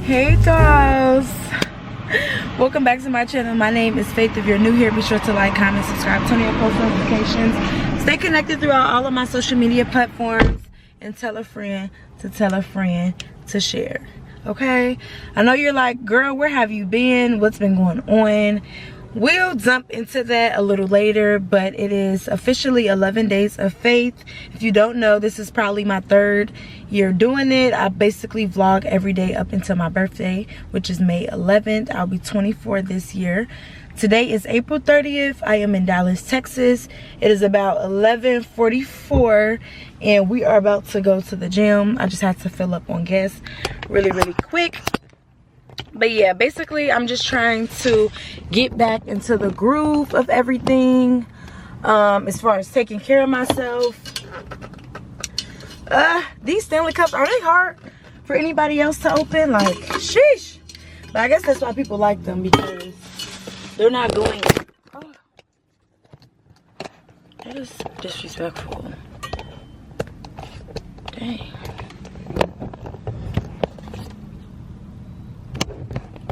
Hey dolls, welcome back to my channel. My name is Faith. If you're new here, be sure to like, comment, subscribe, turn on your post notifications, stay connected throughout all of my social media platforms, and tell a friend to share. Okay, I know you're like, girl, where have you been? What's been going on? We'll jump into that a little later, but it is officially 11 days of faith. If you don't know, this is probably my 3rd year doing it. I basically vlog every day up until my birthday, which is May 11th. I'll be 24 this year. Today is April 30th. I am in Dallas, Texas. It is about 11:44 and we are about to go to the gym. I just had to fill up on gas really quick. But yeah, basically I'm just trying to get back into the groove of everything, as far as taking care of myself. These Stanley Cups, are they hard for anybody else to open? Like, sheesh. But I guess that's why people like them, because they're not going. Oh, that is disrespectful. Dang.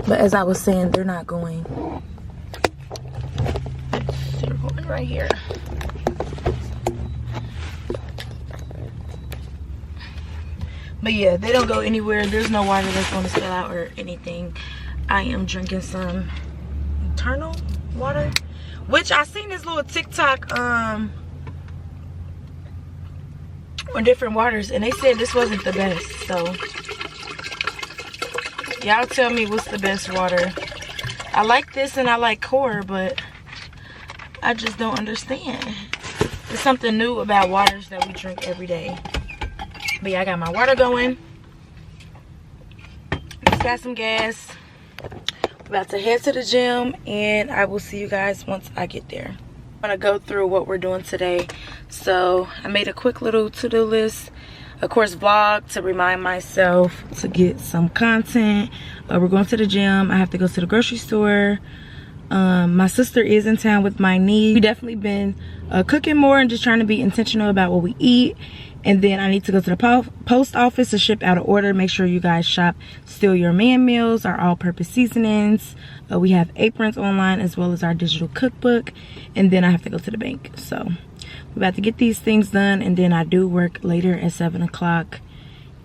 But as I was saying, they're not going. They're going right here. But yeah, they don't go anywhere. There's no water that's going to spill out or anything. I am drinking some Eternal water, which I seen this little TikTok on different waters, and they said this wasn't the best. So y'all tell me what's the best water. I like this and I like Core, but I just don't understand. There's something new about waters that we drink every day. But yeah, I got my water going. Just got some gas. About to head to the gym, and I will see you guys once I get there. I'm gonna go through what we're doing today. So I made a quick little to-do list. Of course, vlog to remind myself to get some content. We're going to the gym. I have to go to the grocery store. My sister is in town with my niece. We've definitely been cooking more and just trying to be intentional about what we eat. And then I need to go to the post office to ship out an order. Make sure you guys shop Steal Your Man meals, our all-purpose seasonings. We have aprons online as well as our digital cookbook. And then I have to go to the bank. So we're about to get these things done, and then I do work later at 7 o'clock.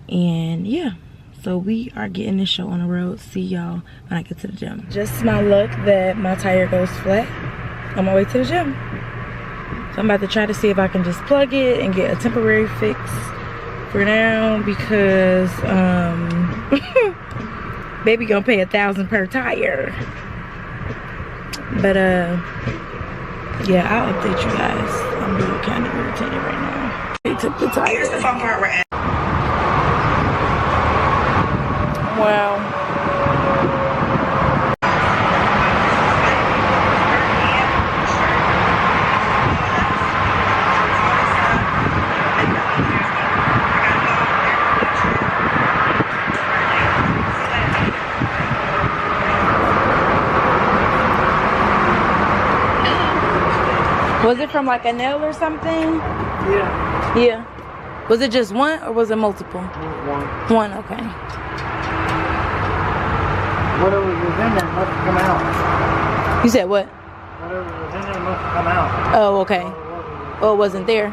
And yeah, so we are getting this show on the road. See y'all when I get to the gym. Just my luck that my tire goes flat on my way to the gym. So I'm about to try to see if I can just plug it and get a temporary fix for now, because baby gonna pay $1,000 per tire. But yeah, I'll update you guys. I'm really kind of irritated right now. They took the tire. Here's the fun part we're at. Wow. Was it from like a nail or something? Yeah. Yeah. Was it just one or was it multiple? One. One, okay. Whatever was in there must have come out. You said what? Whatever was in there must have come out. Oh, okay. Oh, it wasn't there.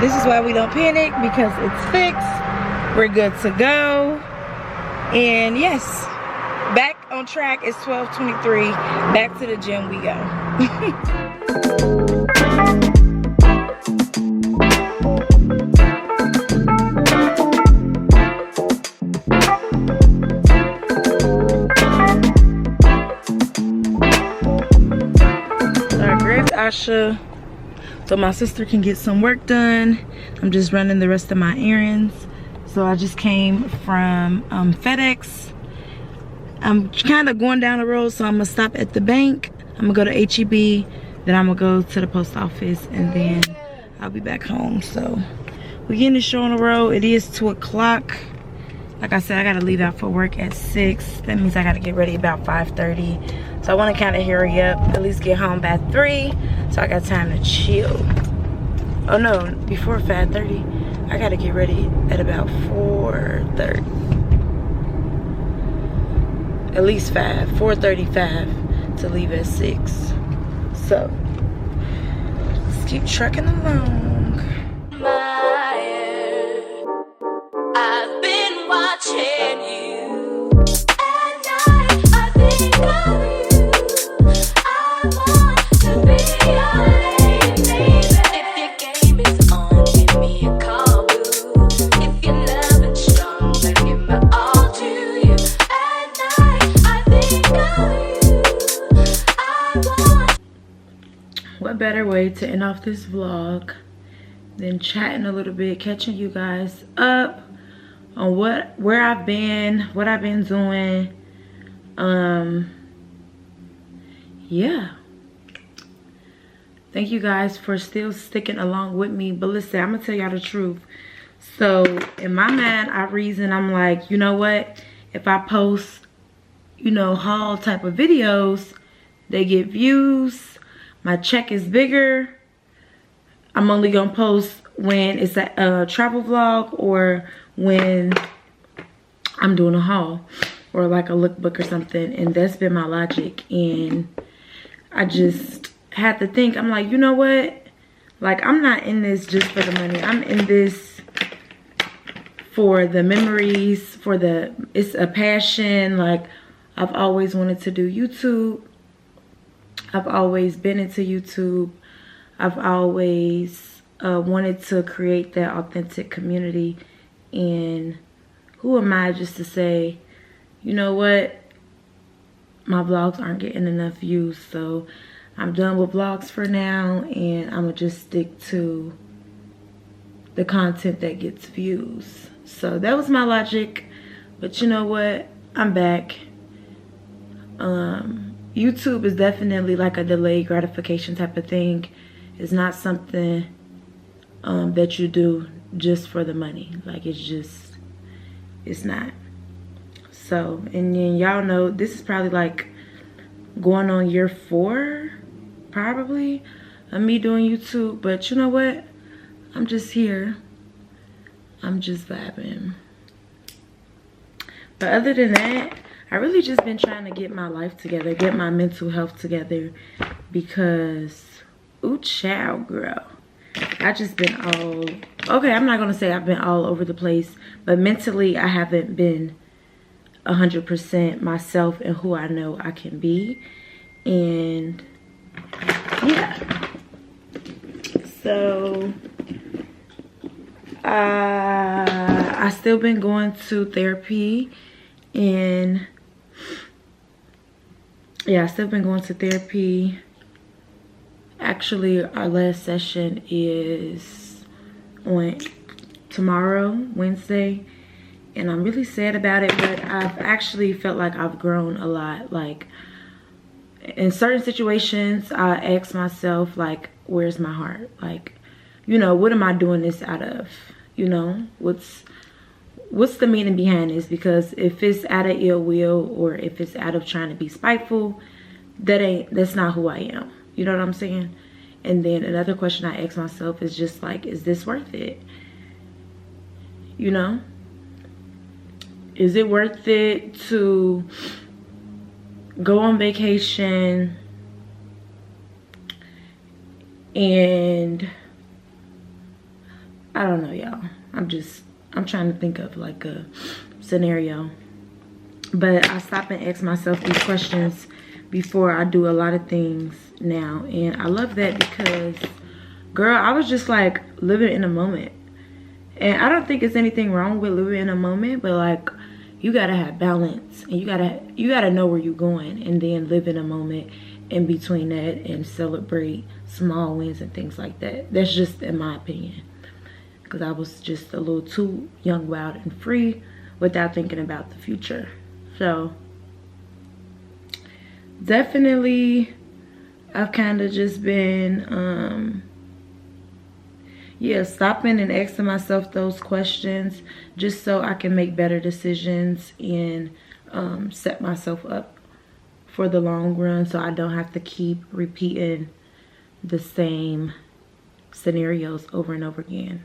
This is why we don't panic, because it's fixed. We're good to go. And yes, back on track. It's 12:23. Back to the gym we go. So I grabbed Asha so my sister can get some work done. I'm just running the rest of my errands. So I just came from FedEx. I'm kind of going down the road, so I'm gonna stop at the bank. I'm gonna go to HEB, then I'm gonna go to the post office, and then I'll be back home. So we're getting the show on the road. It is 2 o'clock. Like I said, I gotta leave out for work at 6. That means I gotta get ready about 5:30. So I wanna kinda hurry up, at least get home by 3, so I got time to chill. Oh no, before 5:30. I gotta get ready at about 4:30. At least 4:35 to leave at 6. So let's keep trucking along. I've been watching you at night. I think of you. I want to be your lady, baby. If your game is on, give me a call, boo. If your love is strong, then give me all to you. At night, I think of you. I want. What better way to end off this vlog than chatting a little bit, catching you guys up on where I've been, what I've been doing. Yeah, thank you guys for still sticking along with me. But listen, I'm gonna tell y'all the truth. So in my mind, I'm like, you know what, if I post, you know, haul type of videos, they get views, my check is bigger. I'm only gonna post when it's a travel vlog or when I'm doing a haul or like a lookbook or something. And that's been my logic. And I just had to think, I'm like, you know what? Like, I'm not in this just for the money. I'm in this for the memories, it's a passion. Like, I've always wanted to do YouTube. I've always been into YouTube. I've always wanted to create that authentic community. And who am I just to say, you know what, my vlogs aren't getting enough views, so I'm done with vlogs for now, and I'm gonna just stick to the content that gets views. So that was my logic. But you know what, I'm back. YouTube is definitely like a delayed gratification type of thing. It's not something that you do just for the money. Like, it's not. So, and then y'all know this is probably like going on year 4 probably of me doing YouTube. But you know what, I'm just here, I'm just vibing. But other than that, I really just been trying to get my life together, get my mental health together, because ooh child, girl, I just been okay, I'm not gonna say I've been all over the place, but mentally I haven't been 100% myself and who I know I can be. And yeah, so I still been going to therapy. And yeah, I still been going to therapy. Actually, our last session is on tomorrow, Wednesday, and I'm really sad about it, but I've actually felt like I've grown a lot. Like, in certain situations, I ask myself, like, where's my heart? Like, you know, what am I doing this out of? You know, what's the meaning behind this? Because if it's out of ill will, or if it's out of trying to be spiteful, that's not who I am. You know what I'm saying? And then another question I ask myself is just like, is this worth it? You know? Is it worth it to go on vacation and I don't know, y'all. I'm trying to think of like a scenario. But I stop and ask myself these questions before I do a lot of things now. And I love that because, girl, I was just like living in a moment. And I don't think it's anything wrong with living in a moment, but like, you gotta have balance, and you gotta know where you're going, and then live in a moment in between that and celebrate small wins and things like that. That's just in my opinion, because I was just a little too young, wild, and free without thinking about the future. So definitely I've kind of just been yeah, stopping and asking myself those questions just so I can make better decisions and set myself up for the long run, so I don't have to keep repeating the same scenarios over and over again,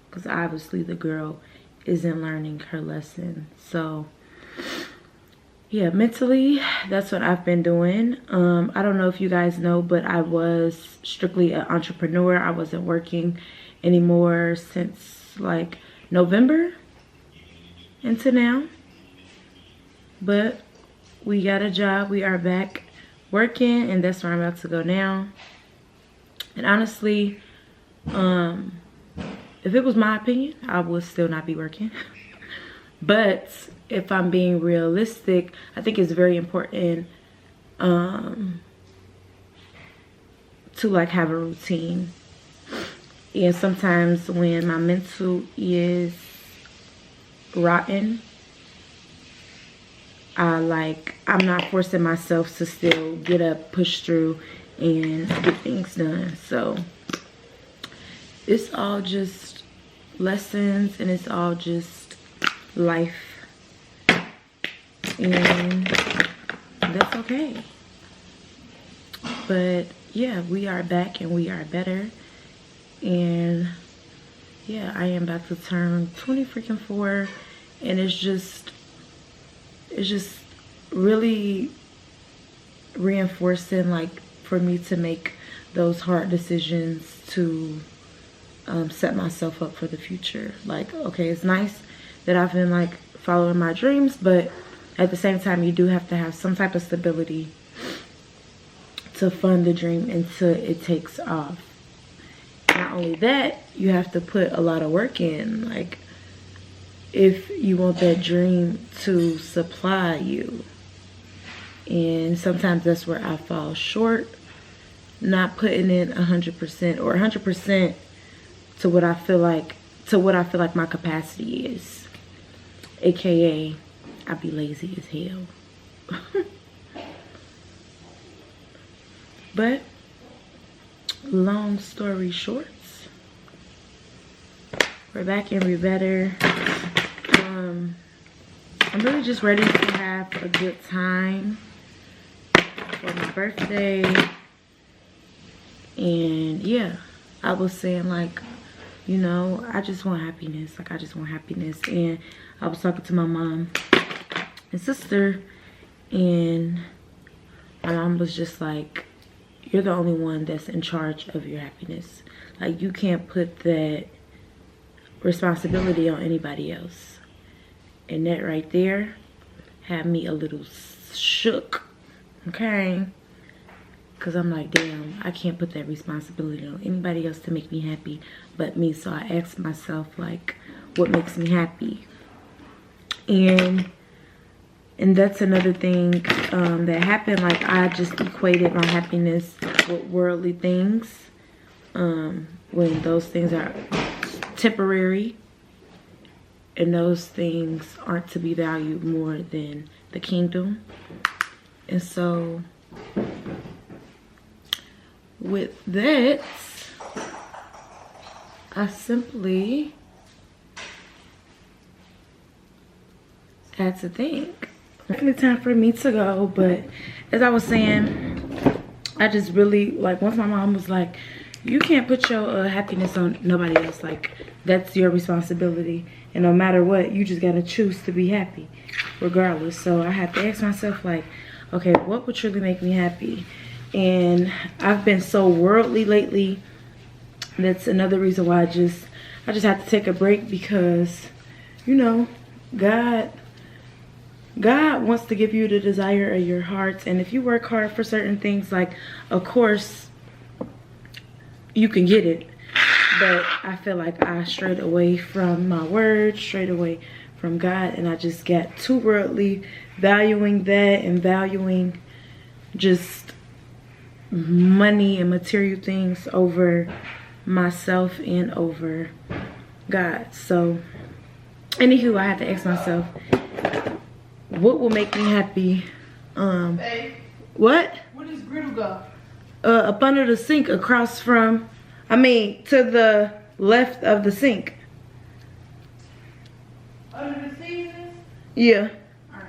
because obviously the girl isn't learning her lesson. So yeah, mentally, that's what I've been doing. I don't know if you guys know, but I was strictly an entrepreneur. I wasn't working anymore since like November into now. But we got a job. We are back working, and that's where I'm about to go now. And honestly, if it was my opinion, I would still not be working. But if I'm being realistic, I think it's very important to like have a routine. And sometimes when my mental is rotten, I'm not forcing myself to still get up, push through, and get things done. So it's all just lessons, and it's all just life, and that's okay. But yeah, we are back and we are better. And yeah, I am about to turn 24, and it's just really reinforcing, like, for me to make those hard decisions to set myself up for the future. Like, okay, it's nice that I've been like following my dreams, but at the same time, you do have to have some type of stability to fund the dream until it takes off. Not only that, you have to put a lot of work in, like, if you want that dream to supply you. And sometimes that's where I fall short, not putting in 100% or 100% to what I feel like my capacity is. AKA, I be lazy as hell. But long story short, we're back and we're better. I'm really just ready to have a good time for my birthday. And yeah, I was saying, like, you know, I just want happiness. Like, I just want happiness. And I was talking to my mom and sister, and my mom was just like, you're the only one that's in charge of your happiness. Like, you can't put that responsibility on anybody else. And that right there had me a little shook, okay? Because I'm like, damn, I can't put that responsibility on anybody else to make me happy but me. So I asked myself, like, what makes me happy? And that's another thing that happened. Like, I just equated my happiness with worldly things, when those things are temporary, and those things aren't to be valued more than the kingdom. And so with that, I simply had to think. Definitely time for me to go. But as I was saying, I just really, like, once my mom was like, you can't put your happiness on nobody else. Like, that's your responsibility. And no matter what, you just got to choose to be happy regardless. So I had to ask myself, like, okay, what would truly make me happy? And I've been so worldly lately. That's another reason why I just have to take a break, because, you know, God wants to give you the desire of your heart. And if you work hard for certain things, like, of course, you can get it. But I feel like I strayed away from my word, strayed away from God, and I just got too worldly, valuing that and valuing just money and material things over myself and over God. So anywho, I had to ask myself, what will make me happy? Hey, what does griddle go? Up under the sink, across from, to the left of the sink. Under the seasons? Yeah. Alright.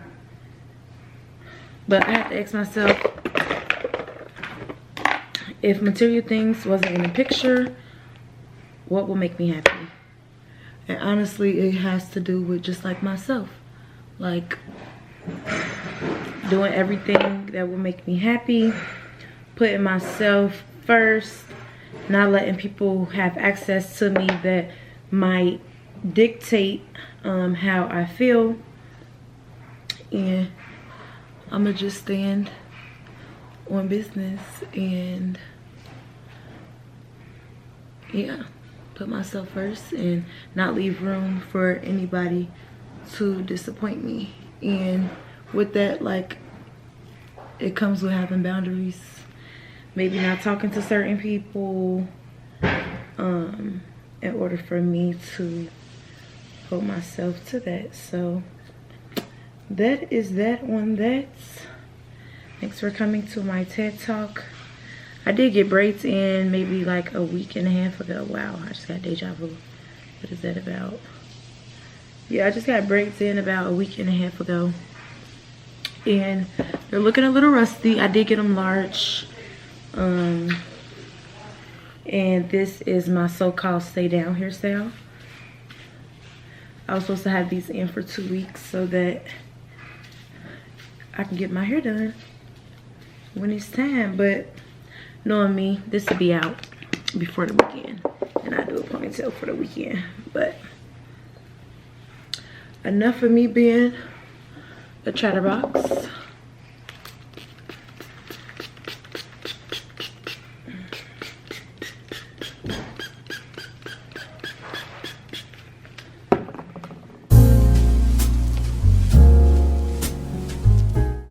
But I had to ask myself, if material things wasn't in the picture, what will make me happy. And honestly, it has to do with just like myself. Like doing everything that will make me happy, putting myself first, not letting people have access to me that might dictate how I feel. And I'm gonna just stand on business and yeah, put myself first and not leave room for anybody to disappoint me. And with that, like, it comes with having boundaries, maybe not talking to certain people in order for me to hold myself to that. So that is that on that. Thanks for coming to my TED Talk. I did get braids in maybe like a week and a half ago. Wow, I just got deja vu. What is that about? Yeah, I just got braids in about a week and a half ago. And they're looking a little rusty. I did get them large. And this is my so-called stay down hairstyle. I was supposed to have these in for 2 weeks so that I can get my hair done when it's time. But knowing me, this will be out before the weekend. And I do a ponytail for the weekend. But enough of me being a chatterbox.